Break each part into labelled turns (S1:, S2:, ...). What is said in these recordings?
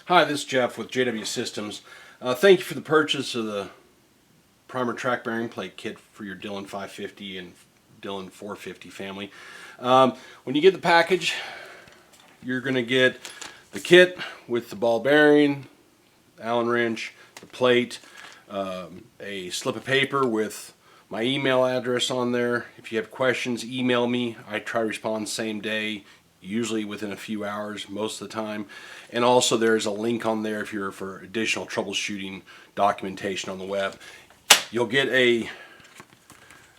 S1: Hi, this is Jeff with JW Systems. Thank you for the purchase of the primer track bearing plate kit for your Dillon 550 and Dillon 450 family. When you get the package, you're going to get the kit with the ball bearing, Allen wrench, the plate, a slip of paper with my email address on there. If you have questions, email me. I try to respond same day, usually within a few hours most of the time. And also there's a link on there if you're for additional troubleshooting documentation on the web. You'll get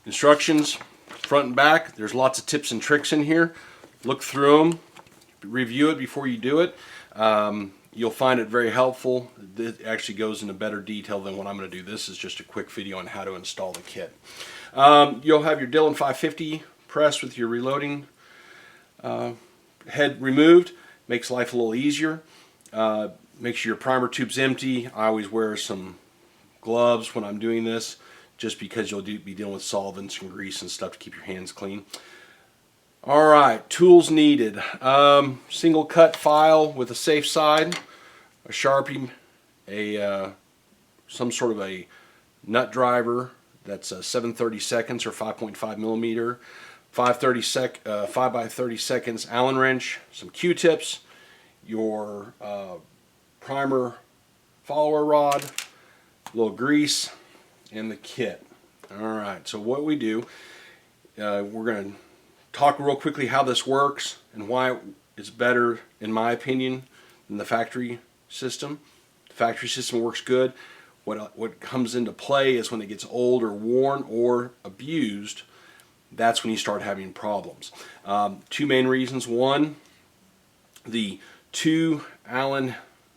S1: instructions front and back. There's lots of tips and tricks in here. Look through them, review it before you do it. You'll find it very helpful. It actually goes into better detail than what I'm going to do. This is just a quick video on how to install the kit. You'll have your Dillon 550 press with your reloading head removed. Makes life a little easier. Make sure your primer tube's empty. I always wear some gloves when I'm doing this, just because you'll be dealing with solvents and grease and stuff to keep your hands clean. Alright, tools needed. Single cut file with a safe side, a Sharpie, some sort of a nut driver that's 7/32 or 5.5 millimeter, 5 by 30 seconds Allen wrench, some Q-tips, your primer follower rod, a little grease, and the kit. Alright, so what we do, we're going to talk real quickly how this works and why it's better, in my opinion, than the factory system. The factory system works good. What comes into play is when it gets old or worn or abused. That's when you start having problems. Two main reasons. One, the two Allen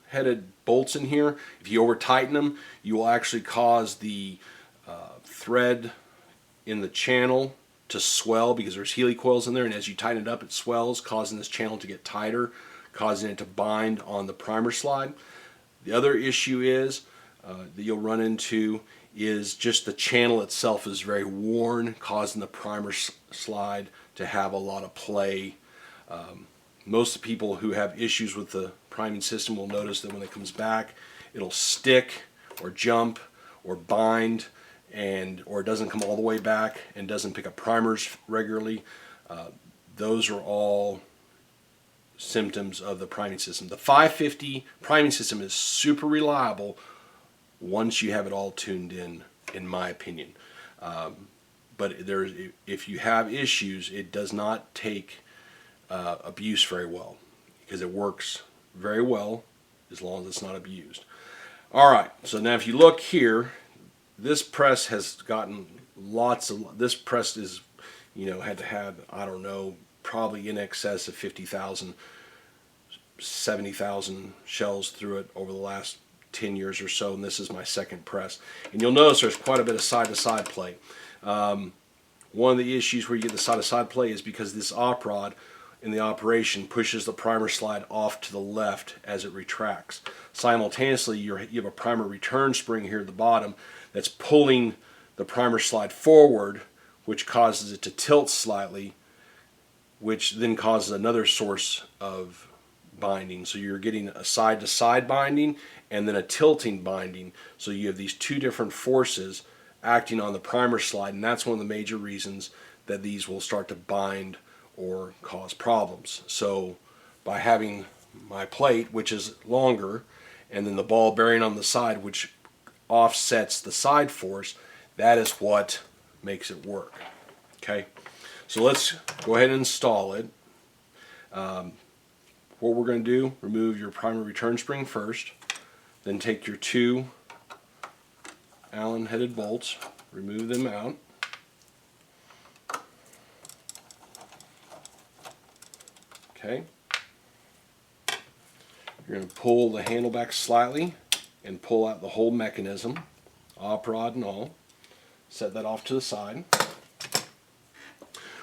S1: headed bolts in here, if you over tighten them, you will actually cause the thread in the channel to swell, because there's helicoils in there, and as you tighten it up it swells, causing this channel to get tighter, causing it to bind on the primer slide. The other issue is that you'll run into is just the channel itself is very worn, causing the primer slide to have a lot of play. Most of the people who have issues with the priming system will notice that when it comes back, it'll stick or jump or bind, or it doesn't come all the way back and doesn't pick up primers regularly. Those are all symptoms of the priming system. The 550 priming system is super reliable once you have it all tuned in my opinion. But if you have issues, it does not take abuse very well, because it works very well as long as it's not abused. Alright, so now if you look here, this press has gotten this press is, had to have, I don't know, probably in excess of 50,000, 70,000 shells through it over the last 10 years or so, and this is my second press. And you'll notice there's quite a bit of side-to-side play. One of the issues where you get the side-to-side play is because this op rod in the operation pushes the primer slide off to the left as it retracts. Simultaneously, you have a primer return spring here at the bottom that's pulling the primer slide forward, which causes it to tilt slightly, which then causes another source of binding. So you're getting a side-to-side binding and then a tilting binding. So you have these two different forces acting on the primer slide, and that's one of the major reasons that these will start to bind or cause problems. So by having my plate, which is longer, and then the ball bearing on the side, which offsets the side force, that is what makes it work. Okay, so let's go ahead and install it. What we're going to do, remove your primer return spring first, then take your two Allen headed bolts, remove them out. Okay, you're going to pull the handle back slightly and pull out the whole mechanism, op rod and all. Set that off to the side.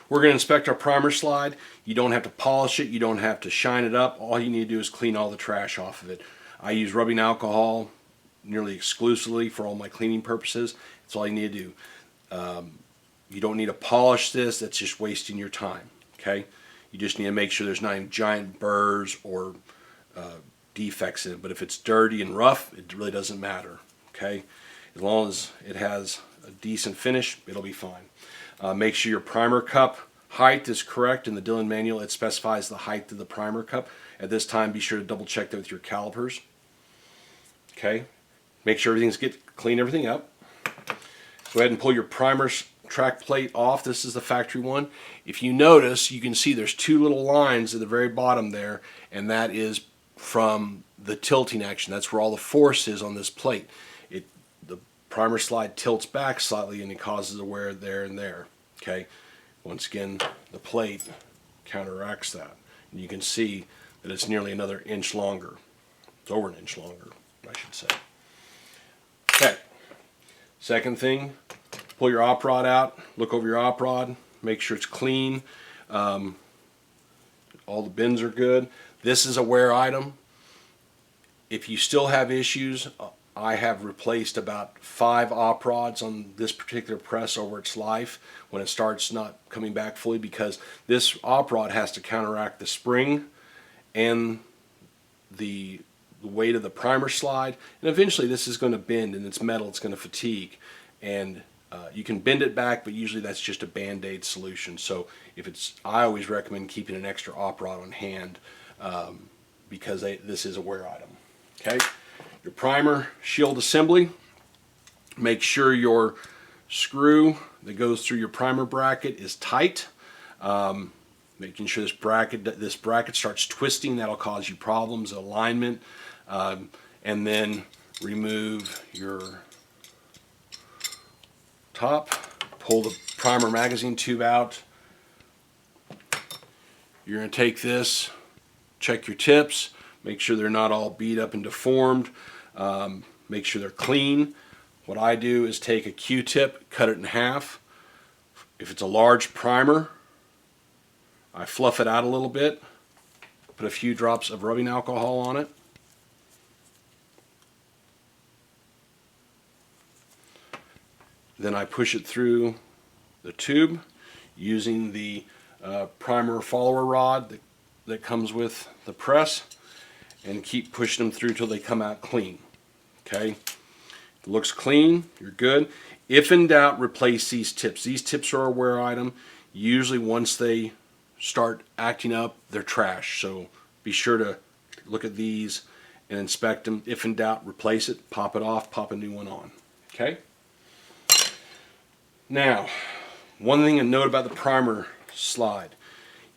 S1: We're going to inspect our primer slide. You don't have to polish it, you don't have to shine it up. All you need to do is clean all the trash off of it. I use rubbing alcohol nearly exclusively for all my cleaning purposes. That's all you need to do. You don't need to polish this, that's just wasting your time. Okay? You just need to make sure there's not any giant burrs or defects in it. But if it's dirty and rough, it really doesn't matter. Okay, as long as it has a decent finish, it'll be fine. Make sure your primer cup height is correct. In the Dillon manual, it specifies the height of the primer cup. At this time, be sure to double check that with your calipers. Okay, make sure clean everything up. Go ahead and pull your primer track plate off. This is the factory one. If you notice, you can see there's two little lines at the very bottom there, and that is from the tilting action. That's where all the force is on this plate. The primer slide tilts back slightly and it causes a wear there and there. Okay, once again, the plate counteracts that. And you can see that it's nearly another inch longer. It's over an inch longer, I should say. Okay, second thing, pull your op rod out, look over your op rod, make sure it's clean. All the bins are good. This is a wear item. If you still have issues, I have replaced about 5 op rods on this particular press over its life when it starts not coming back fully, because this op rod has to counteract the spring and the weight of the primer slide, and eventually this is going to bend, and it's metal, it's going to fatigue, and you can bend it back, but usually that's just a band-aid solution. So I always recommend keeping an extra op rod on hand because this is a wear item. Okay, your primer shield assembly. Make sure your screw that goes through your primer bracket is tight. Making sure this bracket starts twisting, that'll cause you problems, alignment. And then remove your top, pull the primer magazine tube out. You're going to take this, check your tips, make sure they're not all beat up and deformed, make sure they're clean. What I do is take a Q-tip, cut it in half. If it's a large primer, I fluff it out a little bit, put a few drops of rubbing alcohol on it. Then I push it through the tube using the primer follower rod that comes with the press, and keep pushing them through till they come out clean. Okay, it looks clean, you're good. If in doubt, replace these tips. These tips are a wear item. Usually once they start acting up, they're trash. So be sure to look at these and inspect them. If in doubt, replace it, pop it off, pop a new one on. Okay? Now, one thing to note about the primer slide.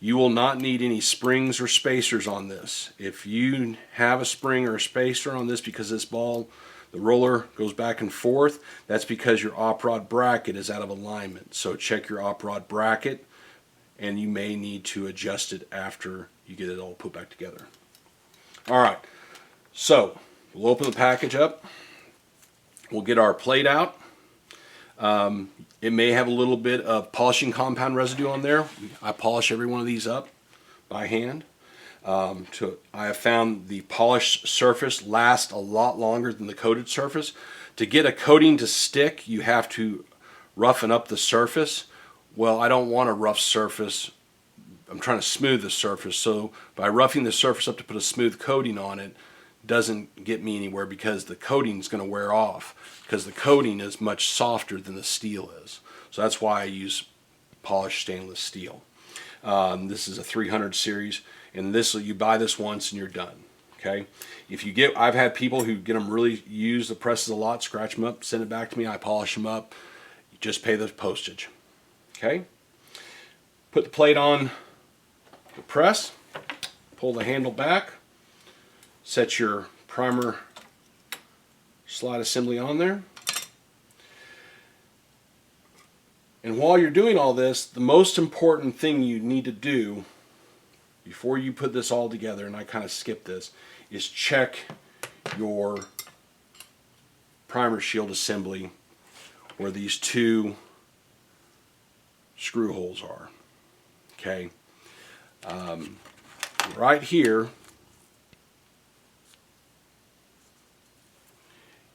S1: You will not need any springs or spacers on this. If you have a spring or a spacer on this because this ball, the roller goes back and forth, that's because your op rod bracket is out of alignment. So check your op rod bracket, and you may need to adjust it after you get it all put back together. Alright, so we'll open the package up. We'll get our plate out. It may have a little bit of polishing compound residue on there. I polish every one of these up by hand. I have found the polished surface lasts a lot longer than the coated surface. To get a coating to stick, you have to roughen up the surface. Well, I don't want a rough surface. I'm trying to smooth the surface. So by roughing the surface up to put a smooth coating on it doesn't get me anywhere, because the coating is going to wear off, because the coating is much softer than the steel is. So that's why I use polished stainless steel. This is a 300 series, and you buy this once and you're done. Okay. I've had people who get them really use the presses a lot, scratch them up, send it back to me. I polish them up. You just pay the postage. Okay. Put the plate on the press. Pull the handle back. Set your primer slide assembly on there. And while you're doing all this, the most important thing you need to do before you put this all together, and I kind of skipped this, is check your primer shield assembly where these two screw holes are. Okay. Right here,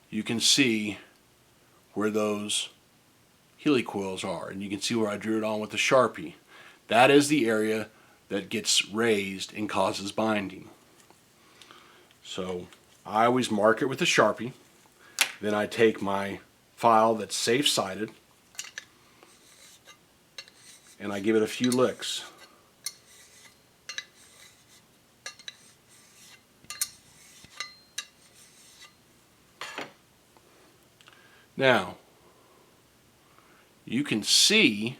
S1: you can see where those helicoils are, and you can see where I drew it on with the Sharpie. That is the area that gets raised and causes binding. So I always mark it with a Sharpie. Then I take my file that's safe-sided and I give it a few licks. Now, you can see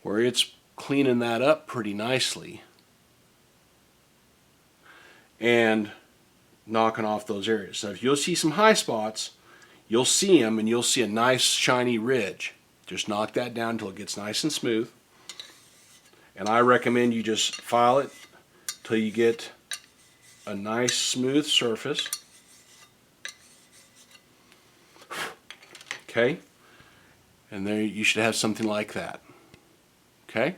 S1: where it's cleaning that up pretty nicely and knocking off those areas. So if you'll see some high spots, you'll see them and you'll see a nice shiny ridge. Just knock that down until it gets nice and smooth. And I recommend you just file it till you get a nice smooth surface. Okay? And there you should have something like that. Okay?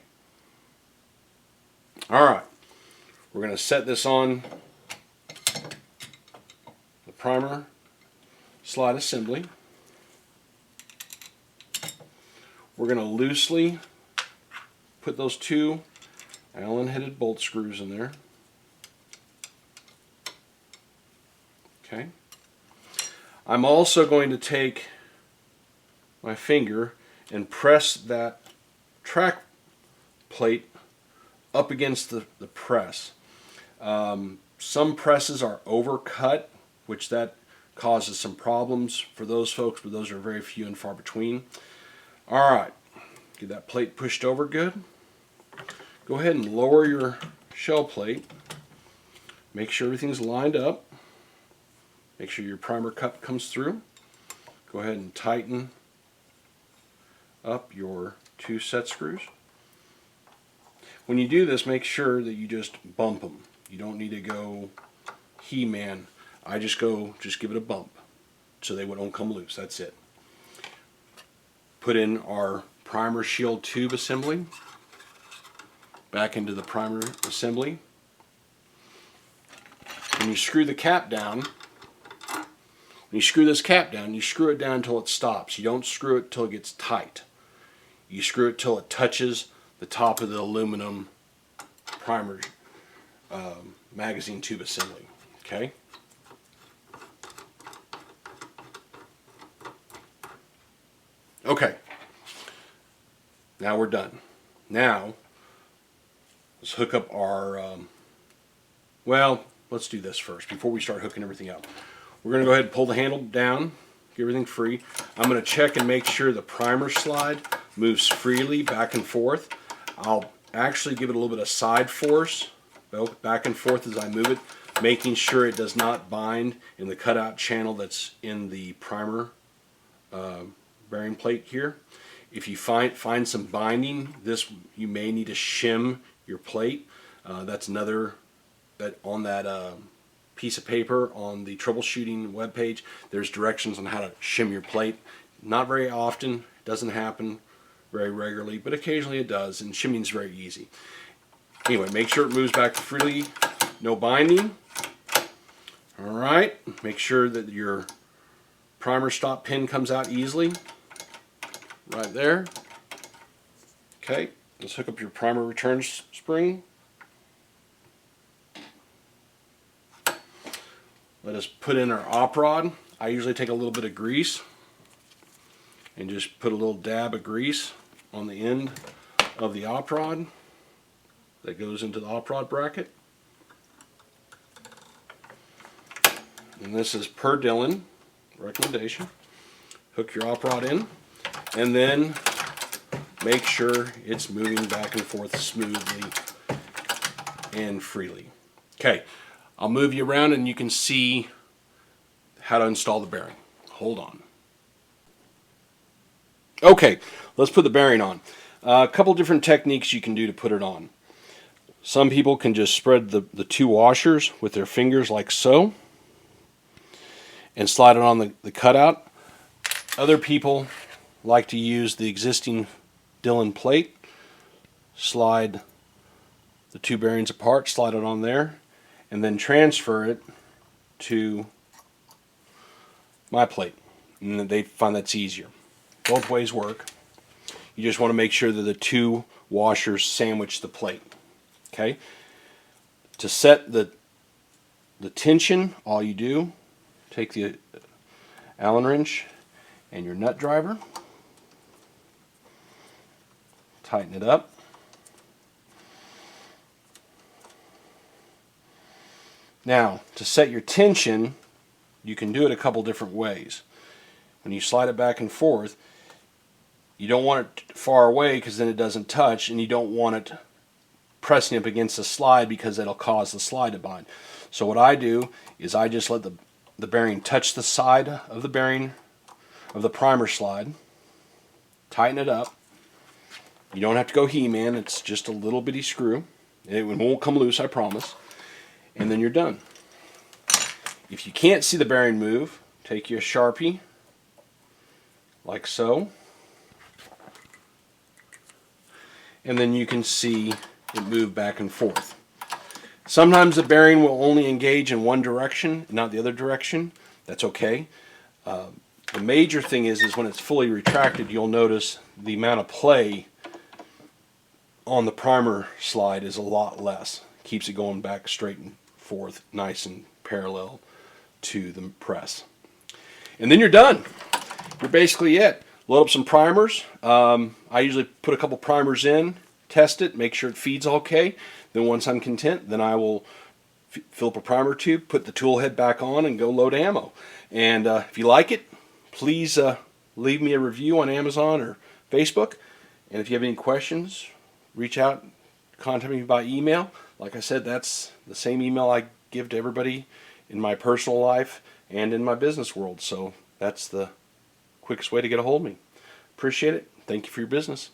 S1: Alright. We're going to set this on the primer slide assembly. We're going to loosely put those 2 Allen-headed bolt screws in there. Okay. I'm also going to take my finger and press that track plate up against the press. Some presses are overcut, which that causes some problems for those folks, but those are very few and far between. Alright, get that plate pushed over good. Go ahead and lower your shell plate. Make sure everything's lined up. Make sure your primer cup comes through. Go ahead and tighten up your 2 set screws. When you do this, make sure that you just bump them. You don't need to go He-Man. I just give it a bump so they don't come loose. That's it. Put in our primer shield tube assembly back into the primer assembly. When you screw the cap down, when you screw this cap down, you screw it down until it stops. You don't screw it till it gets tight. You screw it till it touches the top of the aluminum primer magazine tube assembly. Okay? Okay. Now we're done. Now, let's hook up our, well, let's do this first before we start hooking everything up. We're going to go ahead and pull the handle down, get everything free. I'm going to check and make sure the primer slide moves freely back and forth. I'll actually give it a little bit of side force, back and forth as I move it, making sure it does not bind in the cutout channel that's in the primer bearing plate here. If you find some binding, you may need to shim your plate. That's another on that piece of paper on the troubleshooting webpage. There's directions on how to shim your plate. Not very often, it doesn't happen very regularly, but occasionally it does, and shimming is very easy. Anyway, make sure it moves back freely, no binding. Alright, make sure that your primer stop pin comes out easily. Right there. Okay, let's hook up your primer return spring. Let us put in our op rod. I usually take a little bit of grease and just put a little dab of grease on the end of the op rod that goes into the op rod bracket. And this is per Dylan recommendation. Hook your op rod in and then make sure it's moving back and forth smoothly and freely. Okay, I'll move you around and you can see how to install the bearing. Hold on. Okay, let's put the bearing on. A couple different techniques you can do to put it on. Some people can just spread the 2 washers with their fingers like so and slide it on the cutout. Other people like to use the existing Dylan plate, slide the 2 bearings apart, slide it on there, and then transfer it to my plate. And they find that's easier. Both ways work. You just want to make sure that the 2 washers sandwich the plate. Okay? To set the the tension, all you do, take the Allen wrench and your nut driver, tighten it up. Now, to set your tension, you can do it a couple different ways. When you slide it back and forth, you don't want it far away because then it doesn't touch, and you don't want it pressing up against the slide because it'll cause the slide to bind. So what I do is I just let the bearing touch the side of the bearing of the primer slide, tighten it up. You don't have to go He-Man, it's just a little bitty screw. It won't come loose, I promise. And then you're done. If you can't see the bearing move, take your Sharpie, like so, and then you can see it move back and forth. Sometimes the bearing will only engage in one direction, not the other direction. That's okay. The major thing is when it's fully retracted, you'll notice the amount of play on the primer slide is a lot less. Keeps it going back straight and forth, nice and parallel to the press. And then you're done. You're basically it. Load up some primers. I usually put a couple primers in, test it, make sure it feeds okay. Then once I'm content, then I will fill up a primer tube, put the tool head back on, and go load ammo. And if you like it, please leave me a review on Amazon or Facebook. And if you have any questions, reach out, contact me by email. Like I said, that's the same email I give to everybody in my personal life and in my business world. So that's the quickest way to get a hold of me. Appreciate it. Thank you for your business.